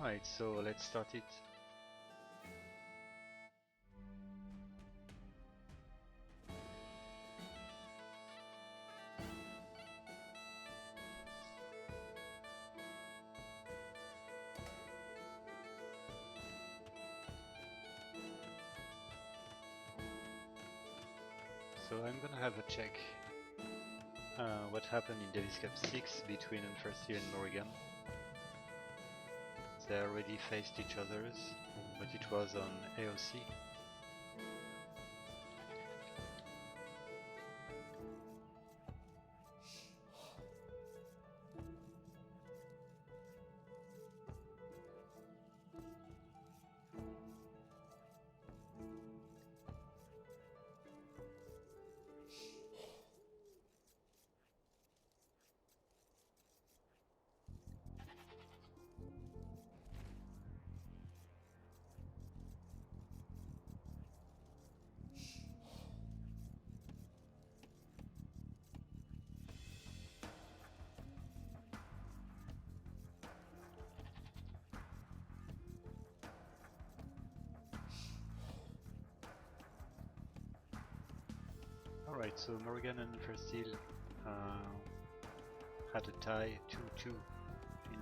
Alright, so let's start it. So I'm gonna have a check what happened in Davis Cup 6 between UnfairestEel and Morrigan. They already faced each other's, but it was on AOC. Alright, so Morrigan and UnfairestEel had a tie 2-2 in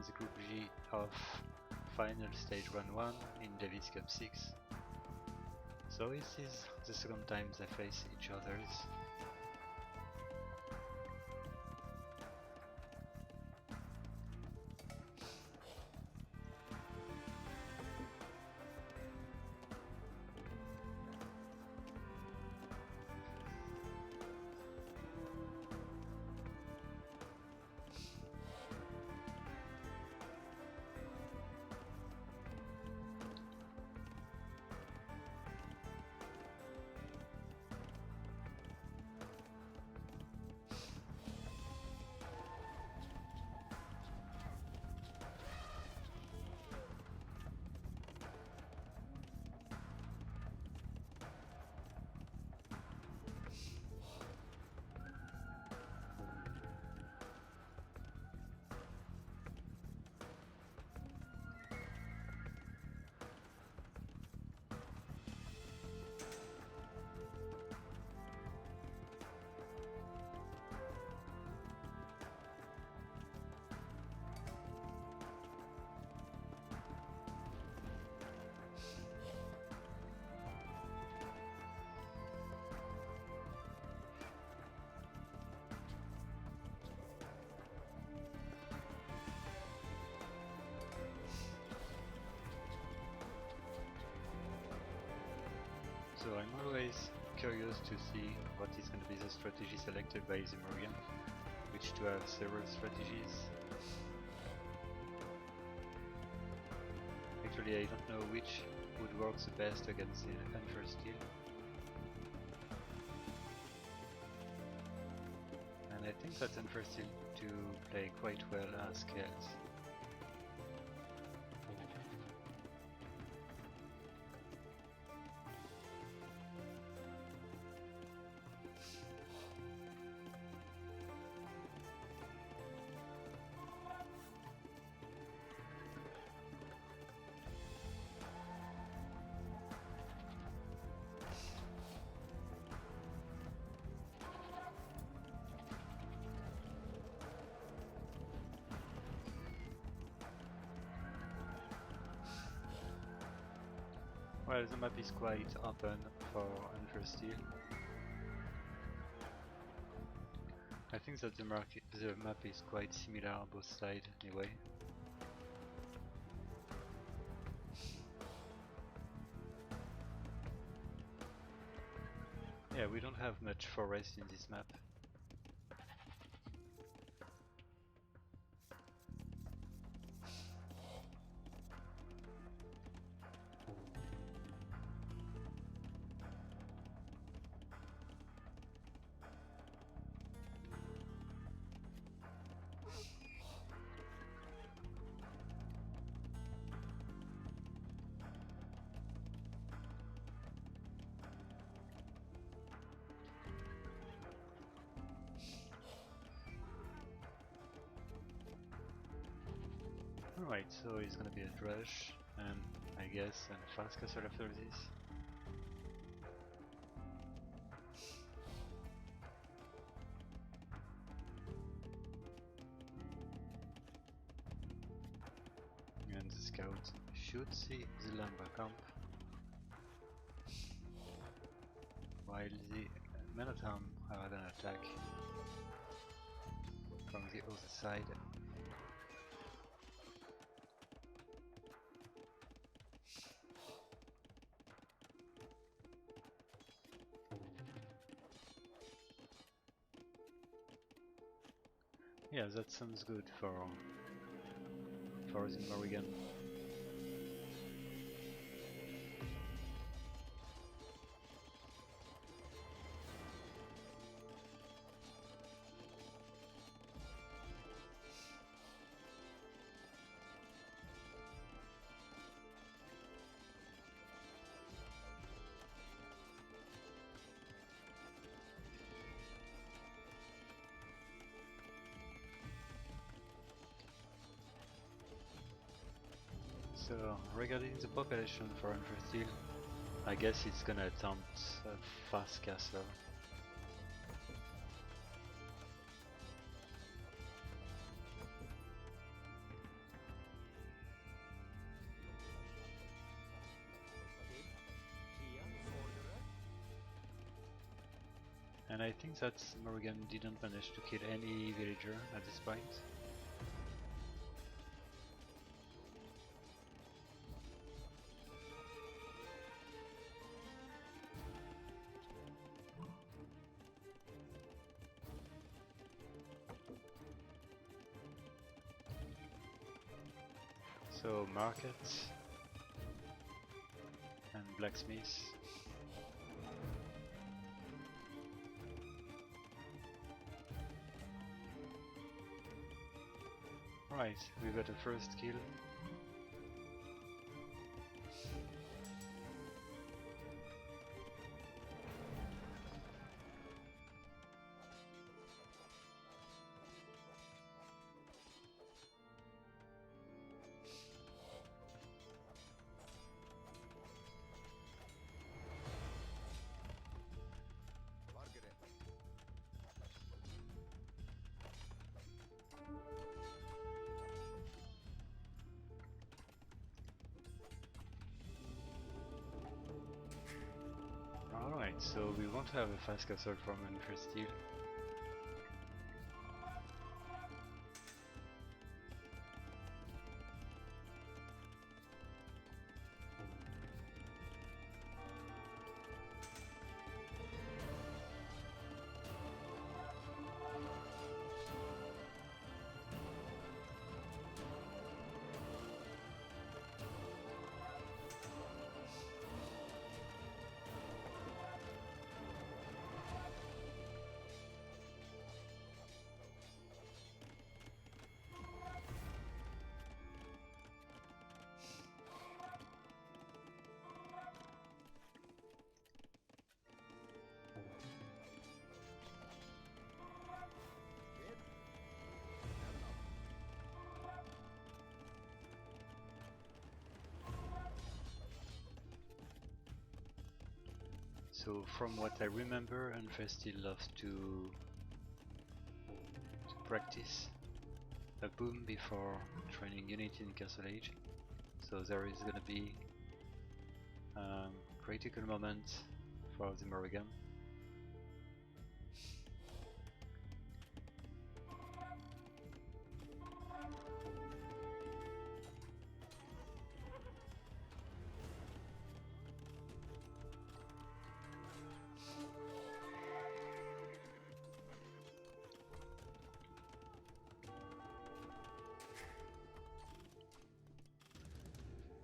the Group G of final stage run 1 in Davis Cup 6. So this is the second time they face each others. So I'm always curious to see what is going to be the strategy selected by the Morrigan, which to have several strategies. Actually, I don't know which would work the best against the UnfairestEel. And I think that UnfairestEel do play quite well as scales. Well, the map is quite open for UnfairestEel. I think that the map is quite similar on both sides anyway. Yeah, we don't have much forest in this map. Alright, so it's gonna be a Drush, and I guess a Fast Castle after this. And the scout should see the Lamba camp, while the men at arms are gonna attack from the other side. Yeah, that sounds good for the Morrigan. So regarding the population for UnfairestEel, I guess it's gonna attempt a fast castle. And I think that Morrigan didn't manage to kill any villager at this point. So market and blacksmith. Right, we got a first kill. Alright, so we want to have a fast castle from UnfairestEel. So from what I remember, UnfairestEel loves to practice a boom before training unit in Castle Age. So there is gonna be a critical moment for the Morrigan.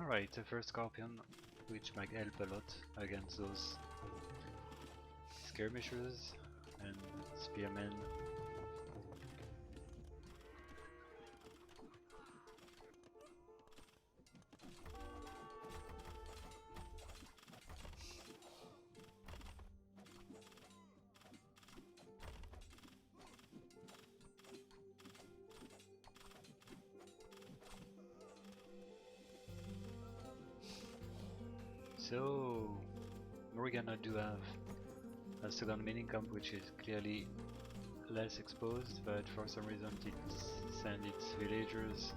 Alright, the first Scorpion, which might help a lot against those skirmishers and spearmen. So Morrigan I do have a second mining camp which is clearly less exposed, but for some reason it sends its villagers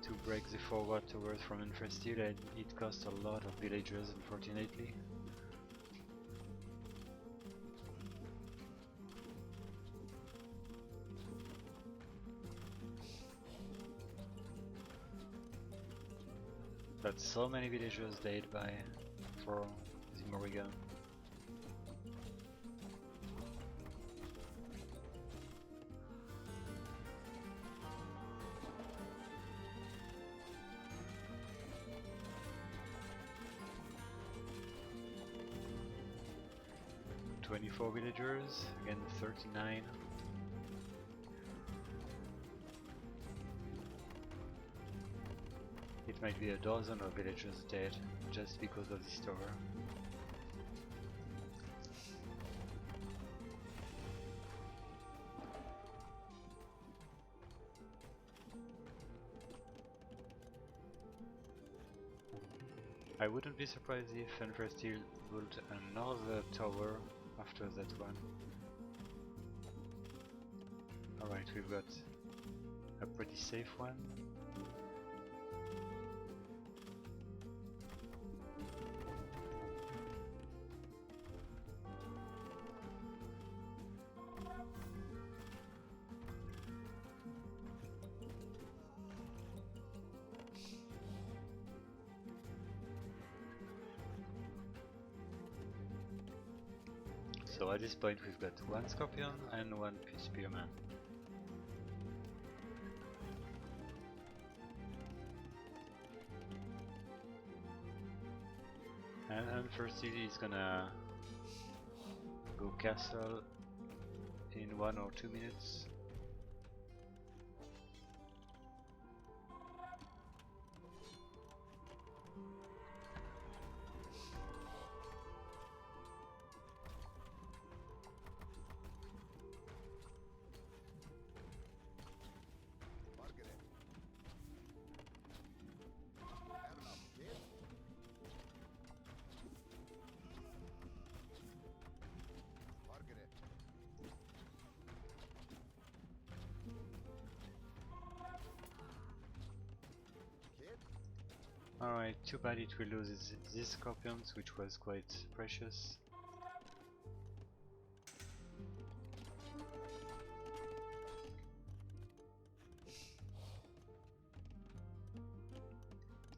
to break the forward towards from UnfairestEel, and it costs a lot of villagers unfortunately. But so many villagers died for the Morrigan. "24 villagers, again 39. It might be a dozen of villagers dead just because of this tower. I wouldn't be surprised if UnfairestEel built another tower after that one. Alright, we've got a pretty safe one. So at this point we've got one scorpion and one spearman. And UnfairestEel is gonna go castle in 1 or 2 minutes. Alright, too bad it will lose these scorpions, which was quite precious.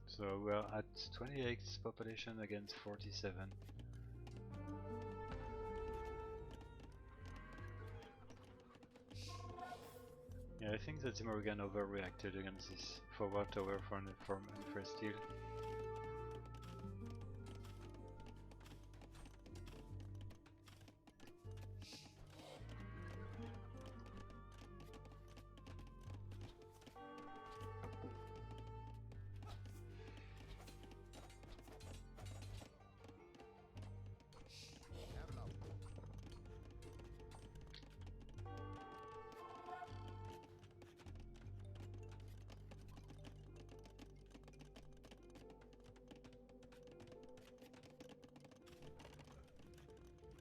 So we're at 28 population against 47. Yeah, I think that the Morrigan overreacted against this forward tower from UnfairestEel.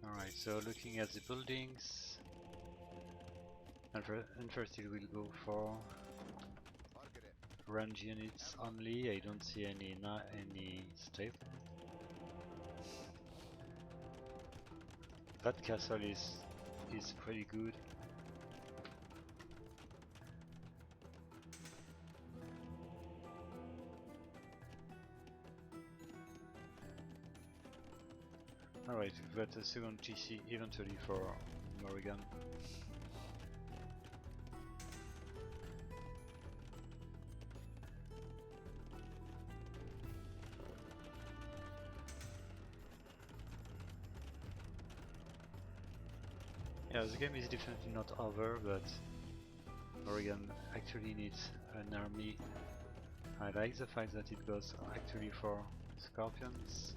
Alright, so looking at the buildings, UnfairestEel will go for range units only. I don't see any stable. That castle is pretty good. Alright, we've got a second GC eventually for Morrigan. Yeah, the game is definitely not over, but Morrigan actually needs an army. I like the fact that it goes actually for scorpions.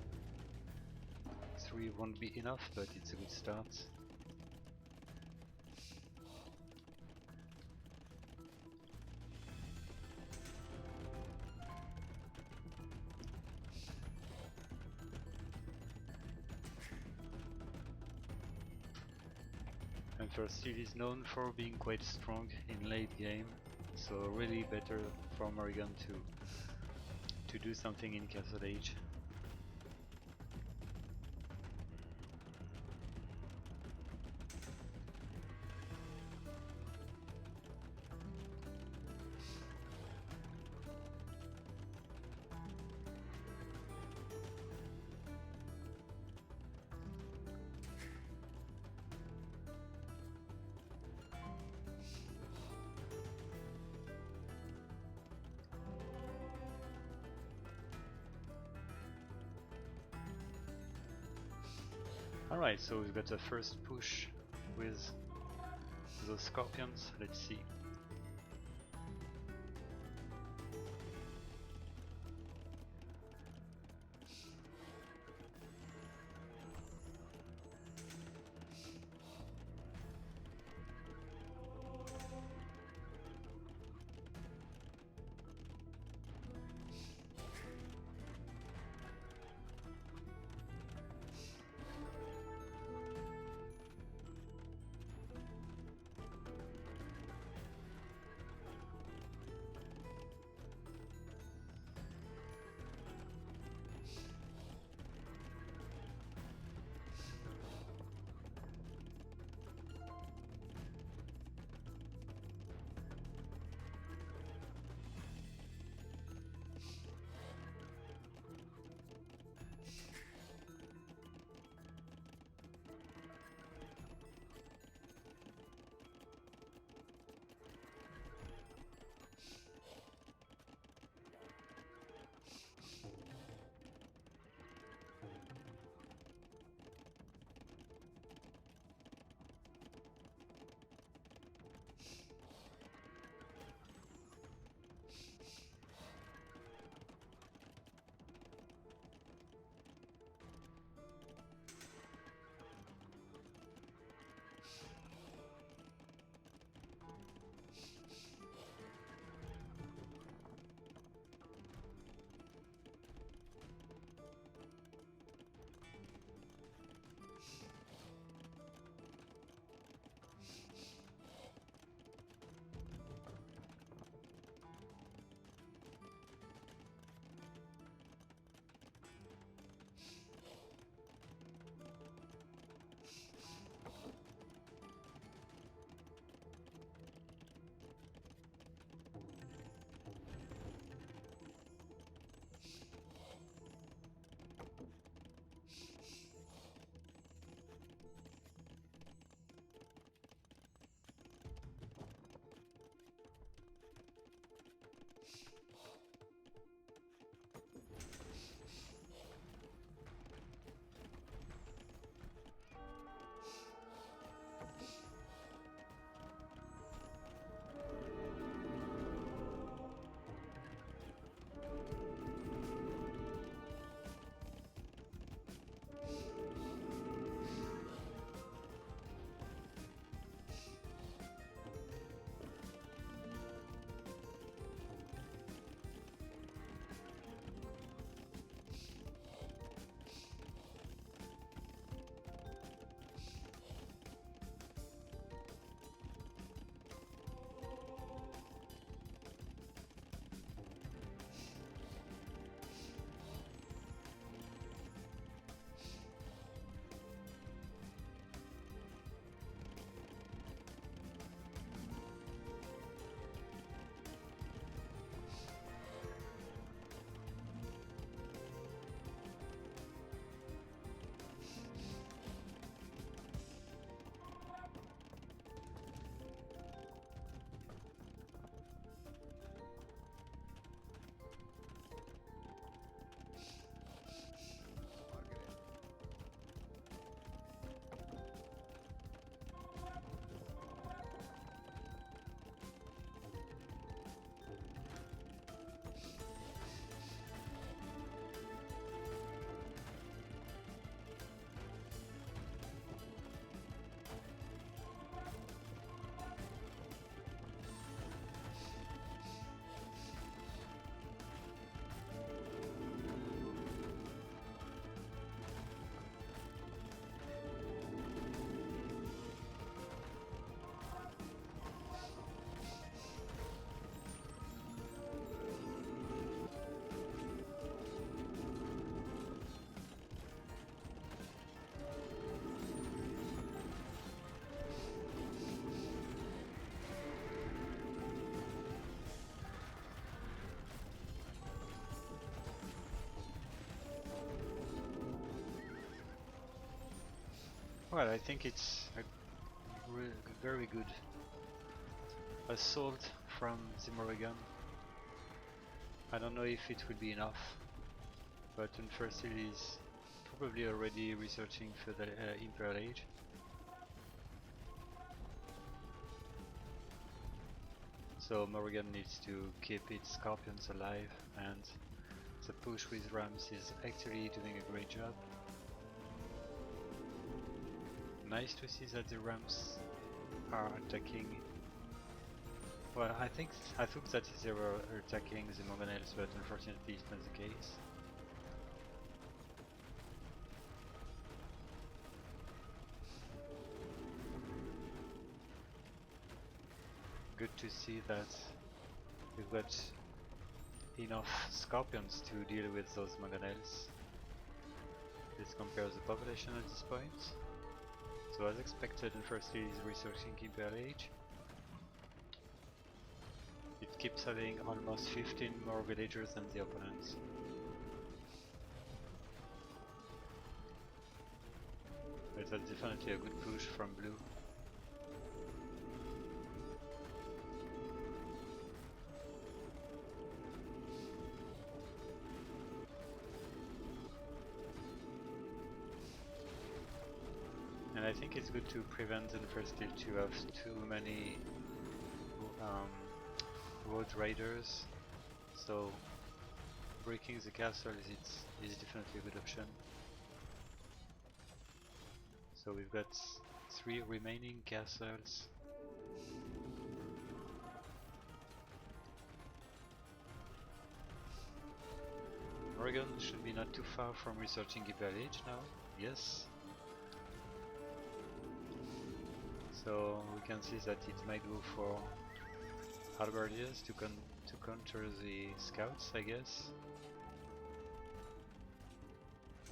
3 won't be enough, but it's a good start. UnfairSteel is known for being quite strong in late game, so really better for Morrigan to do something in Castle Age. Alright, so we've got the first push with those scorpions. Let's see. Well, I think it's a very good assault from the Morrigan. I don't know if it will be enough, but UnfairestEel is probably already researching for the Imperial Age. So Morrigan needs to keep its Scorpions alive, and the push with Rams is actually doing a great job. Nice to see that the Rams are attacking. Well, I thought that they were attacking the Mangonels, but unfortunately it's not the case. Good to see that we've got enough Scorpions to deal with those Mangonels. Let's compare the population at this point. So as expected, UnfairestEel is researching Imperial Age. It keeps having almost 15 more villagers than the opponents. But that's definitely a good push from blue. And I think it's good to prevent UnfairestEel to have too many road raiders, so breaking the castle is definitely a good option. So we've got 3 remaining castles. Morrigan should be not too far from researching Imperial Age now, yes. So we can see that it might go for halberdiers to counter the scouts, I guess.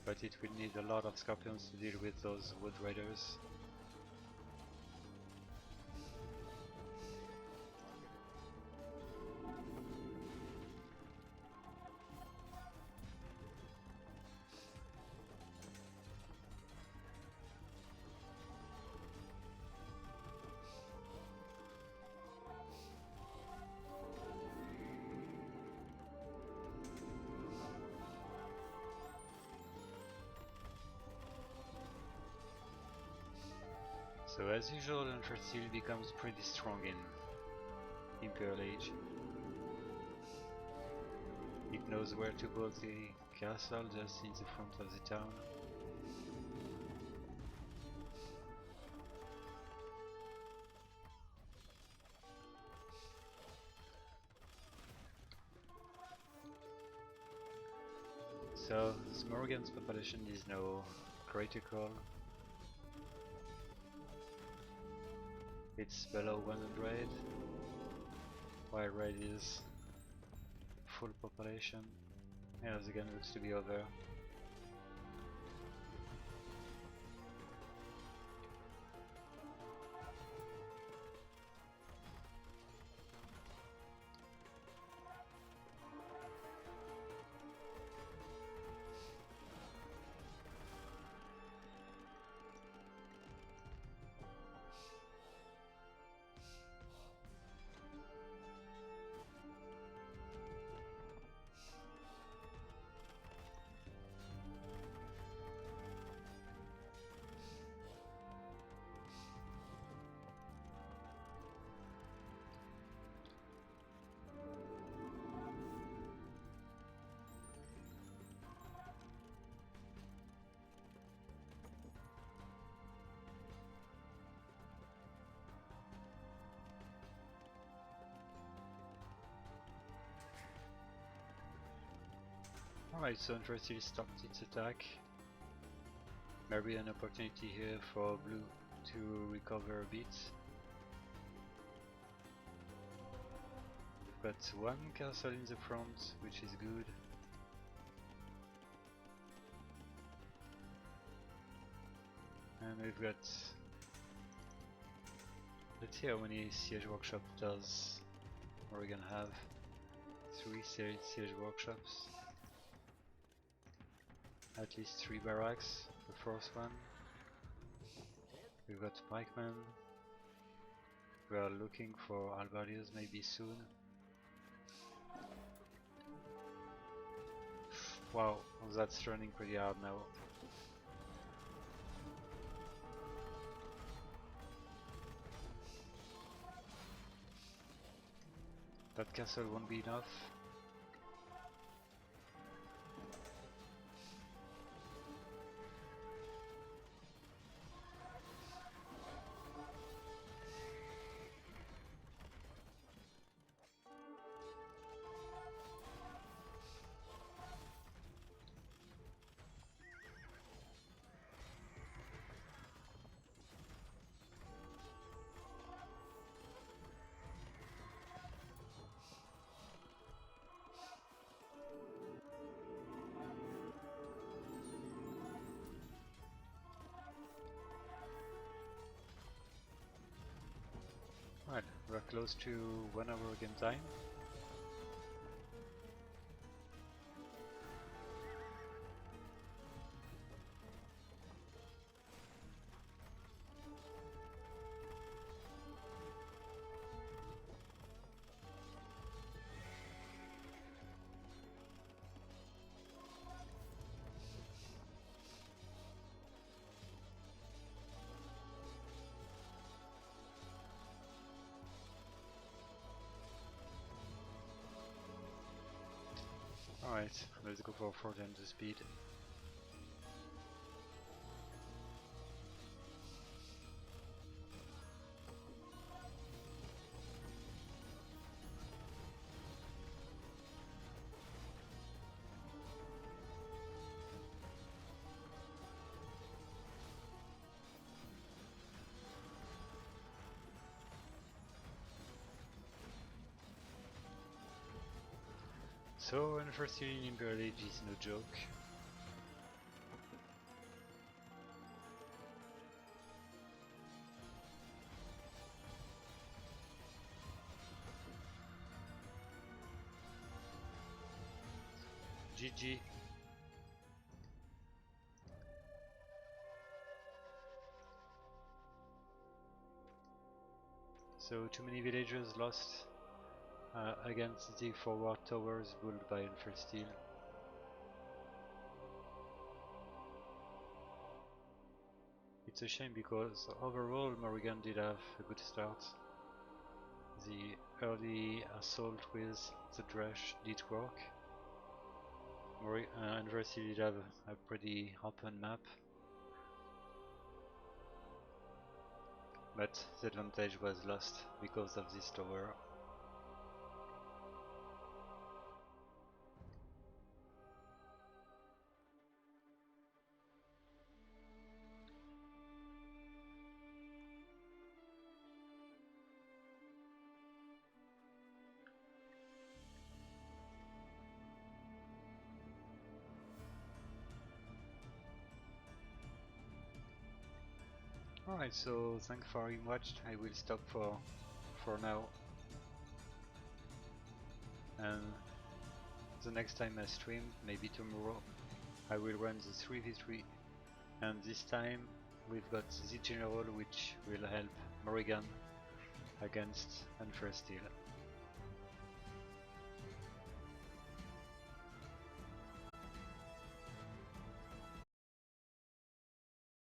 But it will need a lot of Scorpions to deal with those wood riders. So as usual, UnfairestEel becomes pretty strong in Imperial Age. It knows where to build the castle just in the front of the town. So Morrigan's population is now critical. It's below 100, while red is full population. Yeah, the gun looks to be over. Alright, so UnfairestEel stopped its attack. Maybe an opportunity here for blue to recover a bit. We've got 1 castle in the front, which is good. And we've got... let's see how many siege workshop does Morrigan have. 3 siege workshops. At least 3 barracks, the first one. We've got Pikeman. We are looking for Albarius maybe soon. Wow, that's running pretty hard now. That castle won't be enough. Right, we're close to 1 hour game time. Alright, let's go for 4 times the speed. So, UnfairestEel in Imperial Age is no joke. GG. So, too many villagers lost against the forward towers built by UnfairestEel. It's a shame because overall Morrigan did have a good start. The early assault with the Dresh did work. UnfairestEel did have a pretty open map, but the advantage was lost because of this tower. Alright, so thanks for having watched. I will stop for now. And the next time I stream, maybe tomorrow, I will run the 3v3. And this time we've got the general which will help Morrigan against UnfairestEel.